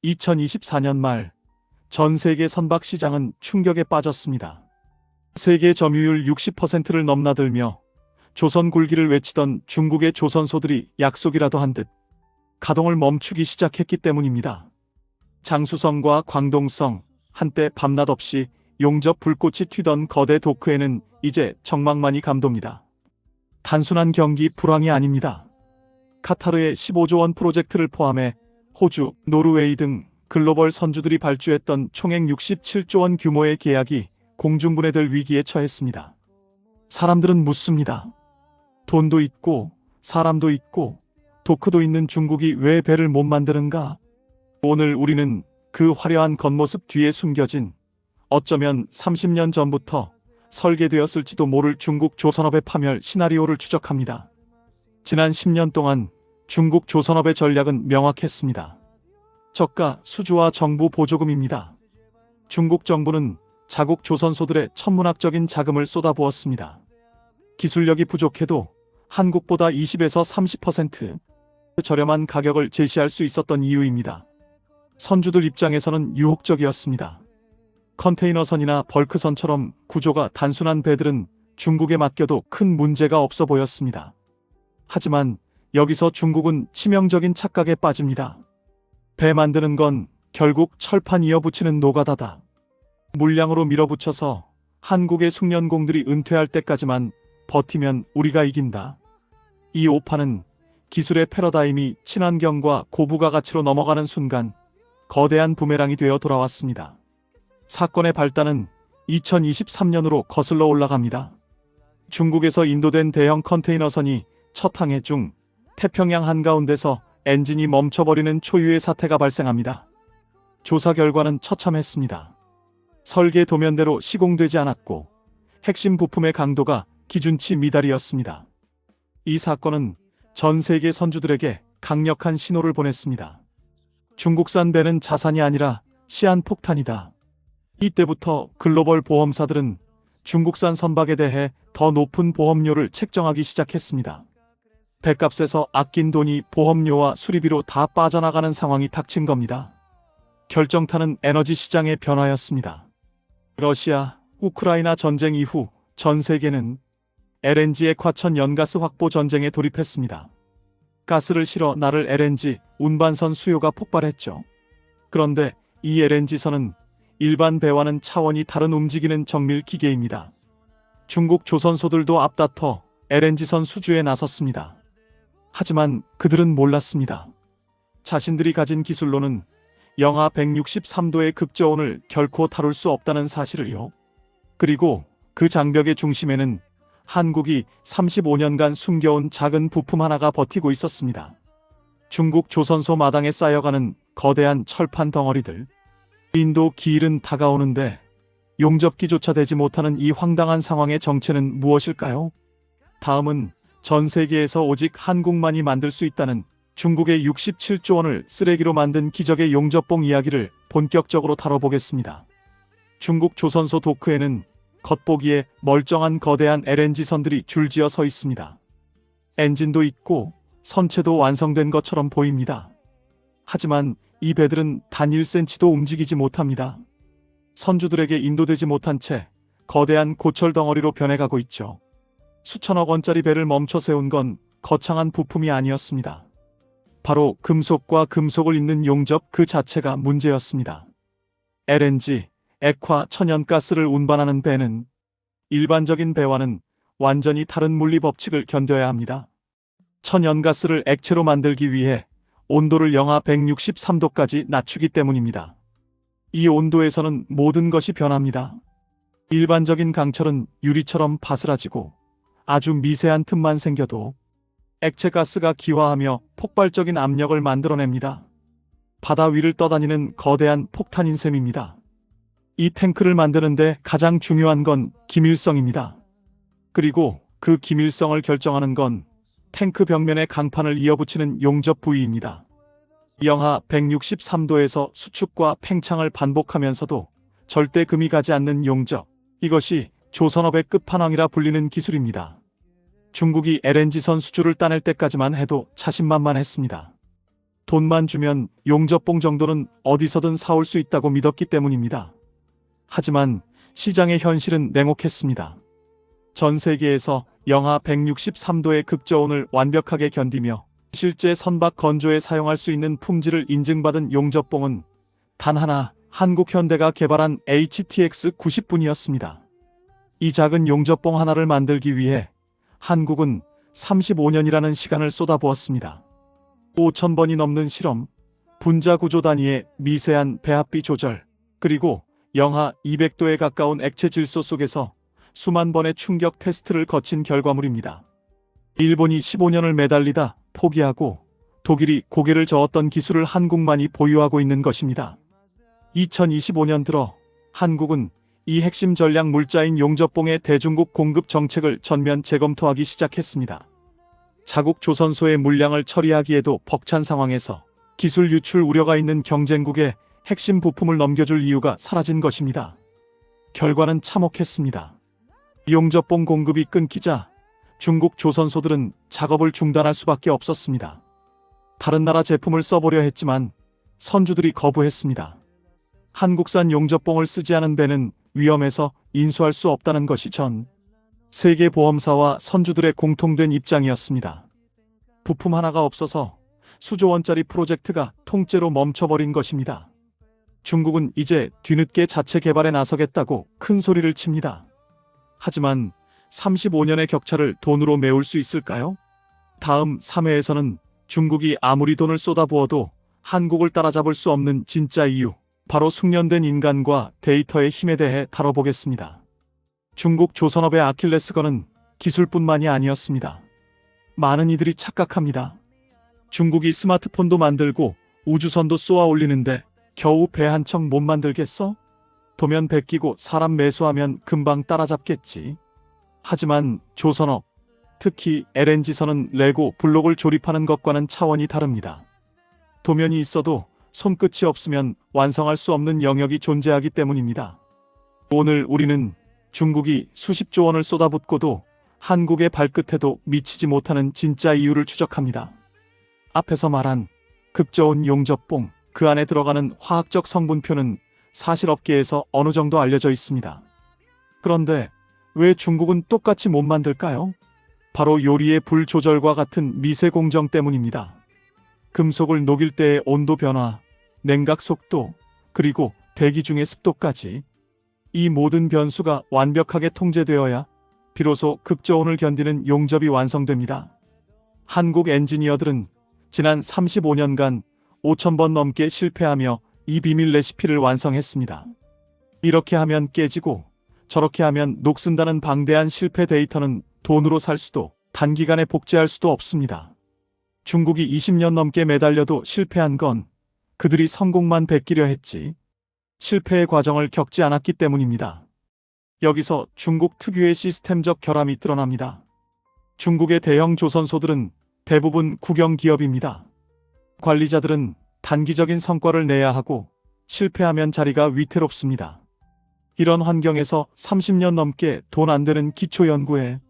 2024년 말 전 세계 선박 시장은 충격에 빠졌습니다. 세계 점유율 60%를 넘나들며 조선 굴기를 외치던 중국의 조선소들이 약속이라도 한 듯 가동을 멈추기 시작했기 때문입니다. 장수성과 광동성, 한때 밤낮 없이 용접 불꽃이 튀던 거대 도크에는 이제 적막만이 감돕니다. 단순한 경기 불황이 아닙니다. 카타르의 15조 원 프로젝트를 포함해 호주, 노르웨이 등 글로벌 선주들이 발주했던 총액 67조 원 규모의 계약이 공중분해될 위기에 처했습니다. 사람들은 묻습니다. 돈도 있고 사람도 있고 도크도 있는 중국이 왜 배를 못 만드는가? 오늘 우리는 그 화려한 겉모습 뒤에 숨겨진 어쩌면 30년 전부터 설계되었을지도 모를 중국 조선업의 파멸 시나리오를 추적합니다. 지난 10년 동안 중국 조선업의 전략은 명확했습니다. 저가 수주와 정부 보조금입니다. 중국 정부는 자국 조선소들의 천문학적인 자금을 쏟아부었습니다. 기술력이 부족해도 한국보다 20에서 30% 저렴한 가격을 제시할 수 있었던 이유입니다. 선주들 입장에서는 유혹적이었습니다. 컨테이너선이나 벌크선처럼 구조가 단순한 배들은 중국에 맡겨도 큰 문제가 없어 보였습니다. 하지만 여기서 중국은 치명적인 착각에 빠집니다. 배 만드는 건 결국 철판 이어붙이는 노가다다. 물량으로 밀어붙여서 한국의 숙련공들이 은퇴할 때까지만 버티면 우리가 이긴다. 이 오판은 기술의 패러다임이 친환경과 고부가 가치로 넘어가는 순간 거대한 부메랑이 되어 돌아왔습니다. 사건의 발단은 2023년으로 거슬러 올라갑니다. 중국에서 인도된 대형 컨테이너선이 첫 항해 중 태평양 한가운데서 엔진이 멈춰버리는 초유의 사태가 발생합니다. 조사 결과는 처참했습니다. 설계 도면대로 시공되지 않았고 핵심 부품의 강도가 기준치 미달이었습니다. 이 사건은 전 세계 선주들에게 강력한 신호를 보냈습니다. 중국산 배는 자산이 아니라 시한폭탄이다. 이때부터 글로벌 보험사들은 중국산 선박에 대해 더 높은 보험료를 책정하기 시작했습니다. 배값에서 아낀 돈이 보험료와 수리비로 다 빠져나가는 상황이 닥친 겁니다. 결정타는 에너지 시장의 변화였습니다. 러시아, 우크라이나 전쟁 이후 전 세계는 LNG의 과천 연가스 확보 전쟁에 돌입했습니다. 가스를 실어 나를 LNG 운반선 수요가 폭발했죠. 그런데 이 LNG선은 일반 배와는 차원이 다른 움직이는 정밀 기계입니다. 중국 조선소들도 앞다퉈 LNG선 수주에 나섰습니다. 하지만 그들은 몰랐습니다. 자신들이 가진 기술로는 영하 163도의 극저온을 결코 다룰 수 없다는 사실을요. 그리고 그 장벽의 중심에는 한국이 35년간 숨겨온 작은 부품 하나가 버티고 있었습니다. 중국 조선소 마당에 쌓여가는 거대한 철판 덩어리들. 인도 기일은 다가오는데 용접기조차 되지 못하는 이 황당한 상황의 정체는 무엇일까요? 다음은 전 세계에서 오직 한국만이 만들 수 있다는 중국의 67조 원을 쓰레기로 만든 기적의 용접봉 이야기를 본격적으로 다뤄보겠습니다. 중국 조선소 도크에는 겉보기에 멀쩡한 거대한 LNG선들이 줄지어 서 있습니다. 엔진도 있고 선체도 완성된 것처럼 보입니다. 하지만 이 배들은 단 1cm도 움직이지 못합니다. 선주들에게 인도되지 못한 채 거대한 고철 덩어리로 변해가고 있죠. 수천억 원짜리 배를 멈춰 세운 건 거창한 부품이 아니었습니다. 바로 금속과 금속을 잇는 용접 그 자체가 문제였습니다. LNG, 액화 천연가스를 운반하는 배는 일반적인 배와는 완전히 다른 물리 법칙을 견뎌야 합니다. 천연가스를 액체로 만들기 위해 온도를 영하 163도까지 낮추기 때문입니다. 이 온도에서는 모든 것이 변합니다. 일반적인 강철은 유리처럼 바스라지고 아주 미세한 틈만 생겨도 액체 가스가 기화하며 폭발적인 압력을 만들어냅니다. 바다 위를 떠다니는 거대한 폭탄인 셈입니다. 이 탱크를 만드는데 가장 중요한 건 기밀성입니다. 그리고 그 기밀성을 결정하는 건 탱크 벽면에 강판을 이어붙이는 용접 부위입니다. 영하 163도에서 수축과 팽창을 반복하면서도 절대 금이 가지 않는 용접. 이것이 조선업의 끝판왕이라 불리는 기술입니다. 중국이 LNG선 수주를 따낼 때까지만 해도 자신만만했습니다. 돈만 주면 용접봉 정도는 어디서든 사올 수 있다고 믿었기 때문입니다. 하지만 시장의 현실은 냉혹했습니다. 전 세계에서 영하 163도의 극저온을 완벽하게 견디며 실제 선박 건조에 사용할 수 있는 품질을 인증받은 용접봉은 단 하나, 한국현대가 개발한 HTX-90뿐이었습니다. 이 작은 용접봉 하나를 만들기 위해 한국은 35년이라는 시간을 쏟아부었습니다. 5,000번이 넘는 실험, 분자 구조 단위의 미세한 배합비 조절, 그리고 영하 200도에 가까운 액체 질소 속에서 수만 번의 충격 테스트를 거친 결과물입니다. 일본이 15년을 매달리다 포기하고 독일이 고개를 저었던 기술을 한국만이 보유하고 있는 것입니다. 2025년 들어 한국은 이 핵심 전략 물자인 용접봉의 대중국 공급 정책을 전면 재검토하기 시작했습니다. 자국 조선소의 물량을 처리하기에도 벅찬 상황에서 기술 유출 우려가 있는 경쟁국에 핵심 부품을 넘겨줄 이유가 사라진 것입니다. 결과는 참혹했습니다. 용접봉 공급이 끊기자 중국 조선소들은 작업을 중단할 수밖에 없었습니다. 다른 나라 제품을 써보려 했지만 선주들이 거부했습니다. 한국산 용접봉을 쓰지 않은 배는 위험해서 인수할 수 없다는 것이 전 세계 보험사와 선주들의 공통된 입장이었습니다. 부품 하나가 없어서 수조 원짜리 프로젝트가 통째로 멈춰버린 것입니다. 중국은 이제 뒤늦게 자체 개발에 나서겠다고 큰 소리를 칩니다. 하지만 35년의 격차를 돈으로 메울 수 있을까요? 다음 3회에서는 중국이 아무리 돈을 쏟아부어도 한국을 따라잡을 수 없는 진짜 이유, 바로 숙련된 인간과 데이터의 힘에 대해 다뤄보겠습니다. 중국 조선업의 아킬레스건은 기술뿐만이 아니었습니다. 많은 이들이 착각합니다. 중국이 스마트폰도 만들고 우주선도 쏘아 올리는데 겨우 배 한 척 못 만들겠어? 도면 베끼고 사람 매수하면 금방 따라잡겠지. 하지만 조선업, 특히 LNG선은 레고 블록을 조립하는 것과는 차원이 다릅니다. 도면이 있어도 손끝이 없으면 완성할 수 없는 영역이 존재하기 때문입니다. 오늘 우리는 중국이 수십조 원을 쏟아붓고도 한국의 발끝에도 미치지 못하는 진짜 이유를 추적합니다. 앞에서 말한 극저온 용접봉, 그 안에 들어가는 화학적 성분표는 사실 업계에서 어느 정도 알려져 있습니다. 그런데 왜 중국은 똑같이 못 만들까요? 바로 요리의 불 조절과 같은 미세 공정 때문입니다. 금속을 녹일 때의 온도 변화, 냉각 속도, 그리고 대기 중의 습도까지 이 모든 변수가 완벽하게 통제되어야 비로소 극저온을 견디는 용접이 완성됩니다. 한국 엔지니어들은 지난 35년간 5,000번 넘게 실패하며 이 비밀 레시피를 완성했습니다. 이렇게 하면 깨지고 저렇게 하면 녹슨다는 방대한 실패 데이터는 돈으로 살 수도 단기간에 복제할 수도 없습니다. 중국이 20년 넘게 매달려도 실패한 건 그들이 성공만 베끼려 했지 실패의 과정을 겪지 않았기 때문입니다. 여기서 중국 특유의 시스템적 결함이 드러납니다. 중국의 대형 조선소들은 대부분 국영 기업입니다. 관리자들은 단기적인 성과를 내야 하고 실패하면 자리가 위태롭습니다. 이런 환경에서 30년 넘게 돈 안 되는 기초연구에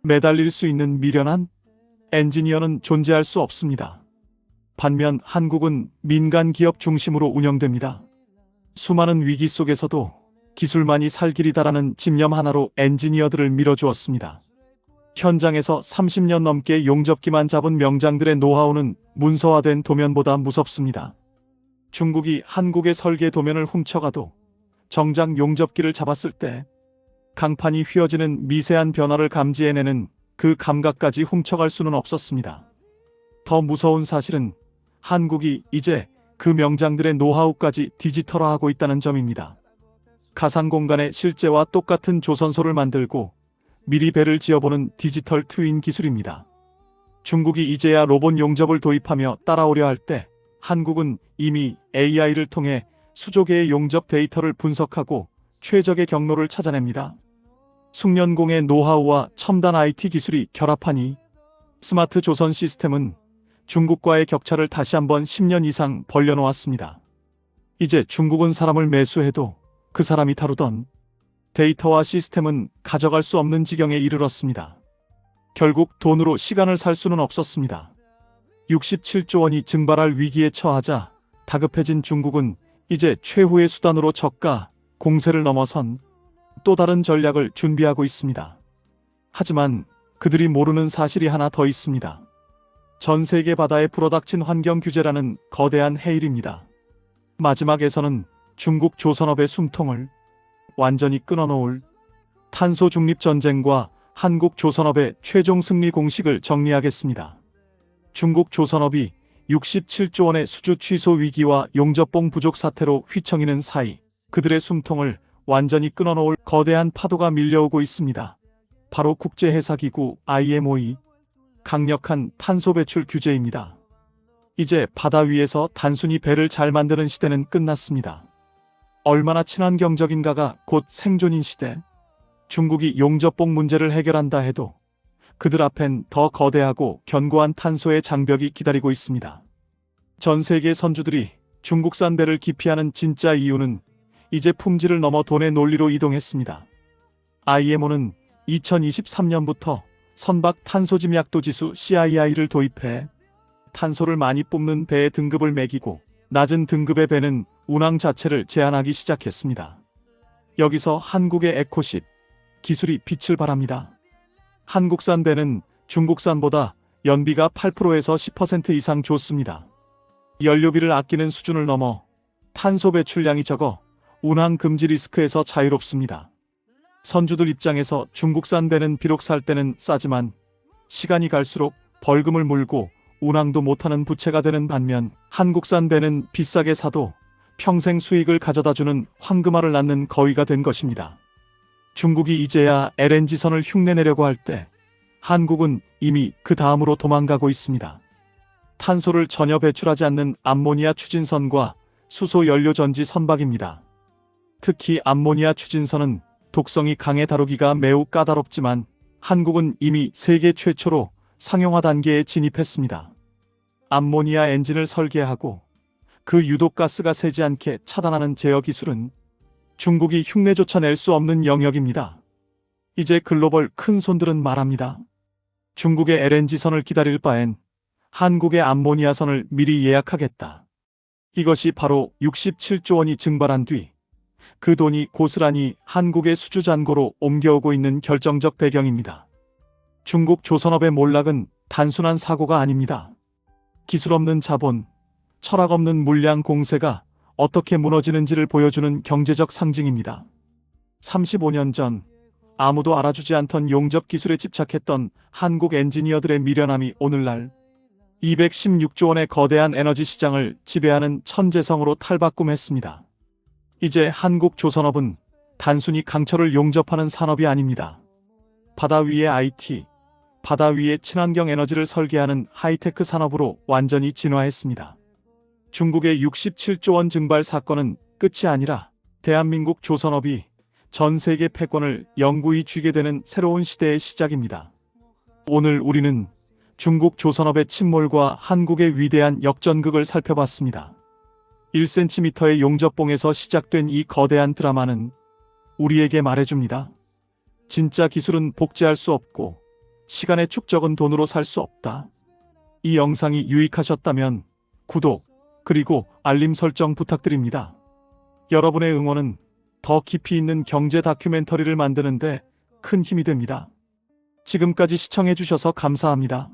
매달릴 수 있는 미련한 엔지니어는 존재할 수 없습니다. 반면 한국은 민간 기업 중심으로 운영됩니다. 수많은 위기 속에서도 기술만이 살 길이다라는 집념 하나로 엔지니어들을 밀어주었습니다. 현장에서 30년 넘게 용접기만 잡은 명장들의 노하우는 문서화된 도면보다 무섭습니다. 중국이 한국의 설계 도면을 훔쳐가도 정작 용접기를 잡았을 때 강판이 휘어지는 미세한 변화를 감지해내는 그 감각까지 훔쳐갈 수는 없었습니다. 더 무서운 사실은 한국이 이제 그 명장들의 노하우까지 디지털화하고 있다는 점입니다. 가상공간의 실제와 똑같은 조선소를 만들고 미리 배를 지어보는 디지털 트윈 기술입니다. 중국이 이제야 로봇 용접을 도입하며 따라오려 할 때 한국은 이미 AI를 통해 수조 개의 용접 데이터를 분석하고 최적의 경로를 찾아냅니다. 숙련공의 노하우와 첨단 IT 기술이 결합하니 스마트 조선 시스템은 중국과의 격차를 다시 한번 10년 이상 벌려놓았습니다. 이제 중국은 사람을 매수해도 그 사람이 다루던 데이터와 시스템은 가져갈 수 없는 지경에 이르렀습니다. 결국 돈으로 시간을 살 수는 없었습니다. 67조 원이 증발할 위기에 처하자 다급해진 중국은 이제 최후의 수단으로 저가 공세를 넘어선 또 다른 전략을 준비하고 있습니다. 하지만 그들이 모르는 사실이 하나 더 있습니다. 전 세계 바다에 불어닥친 환경 규제라는 거대한 해일입니다. 마지막에서는 중국 조선업의 숨통을 완전히 끊어놓을 탄소 중립 전쟁과 한국 조선업의 최종 승리 공식을 정리하겠습니다. 중국 조선업이 67조 원의 수주 취소 위기와 용접봉 부족 사태로 휘청이는 사이 그들의 숨통을 완전히 끊어놓을 거대한 파도가 밀려오고 있습니다. 바로 국제회사기구 IMO의 강력한 탄소 배출 규제입니다. 이제 바다 위에서 단순히 배를 잘 만드는 시대는 끝났습니다. 얼마나 친환경적인가가 곧 생존인 시대. 중국이 용접봉 문제를 해결한다 해도 그들 앞엔 더 거대하고 견고한 탄소의 장벽이 기다리고 있습니다. 전 세계 선주들이 중국산 배를 기피하는 진짜 이유는 이제 품질을 넘어 돈의 논리로 이동했습니다. IMO는 2023년부터 선박 탄소짐 약도 지수 CII를 도입해 탄소를 많이 뿜는 배의 등급을 매기고 낮은 등급의 배는 운항 자체를 제한하기 시작했습니다. 여기서 한국의 에코십 기술이 빛을 발합니다. 한국산 배는 중국산보다 연비가 8%에서 10% 이상 좋습니다. 연료비를 아끼는 수준을 넘어 탄소 배출량이 적어 운항 금지 리스크에서 자유롭습니다. 선주들 입장에서 중국산 배는 비록 살 때는 싸지만 시간이 갈수록 벌금을 물고 운항도 못하는 부채가 되는 반면 한국산 배는 비싸게 사도 평생 수익을 가져다주는 황금알을 낳는 거위가 된 것입니다. 중국이 이제야 LNG선을 흉내내려고 할 때 한국은 이미 그 다음으로 도망가고 있습니다. 탄소를 전혀 배출하지 않는 암모니아 추진선과 수소 연료 전지 선박입니다. 특히 암모니아 추진선은 독성이 강해 다루기가 매우 까다롭지만 한국은 이미 세계 최초로 상용화 단계에 진입했습니다. 암모니아 엔진을 설계하고 그 유독가스가 새지 않게 차단하는 제어 기술은 중국이 흉내조차 낼 수 없는 영역입니다. 이제 글로벌 큰 손들은 말합니다. 중국의 LNG선을 기다릴 바엔 한국의 암모니아선을 미리 예약하겠다. 이것이 바로 67조 원이 증발한 뒤 그 돈이 고스란히 한국의 수주 잔고로 옮겨오고 있는 결정적 배경입니다. 중국 조선업의 몰락은 단순한 사고가 아닙니다. 기술 없는 자본, 철학 없는 물량 공세가 어떻게 무너지는지를 보여주는 경제적 상징입니다. 35년 전 아무도 알아주지 않던 용접 기술에 집착했던 한국 엔지니어들의 미련함이 오늘날 216조 원의 거대한 에너지 시장을 지배하는 천재성으로 탈바꿈했습니다. 이제 한국 조선업은 단순히 강철을 용접하는 산업이 아닙니다. 바다 위의 IT, 바다 위의 친환경 에너지를 설계하는 하이테크 산업으로 완전히 진화했습니다. 중국의 67조 원 증발 사건은 끝이 아니라 대한민국 조선업이 전 세계 패권을 영구히 쥐게 되는 새로운 시대의 시작입니다. 오늘 우리는 중국 조선업의 침몰과 한국의 위대한 역전극을 살펴봤습니다. 1cm의 용접봉에서 시작된 이 거대한 드라마는 우리에게 말해줍니다. 진짜 기술은 복제할 수 없고 시간의 축적은 돈으로 살 수 없다. 이 영상이 유익하셨다면 구독, 그리고 알림 설정 부탁드립니다. 여러분의 응원은 더 깊이 있는 경제 다큐멘터리를 만드는데 큰 힘이 됩니다. 지금까지 시청해주셔서 감사합니다.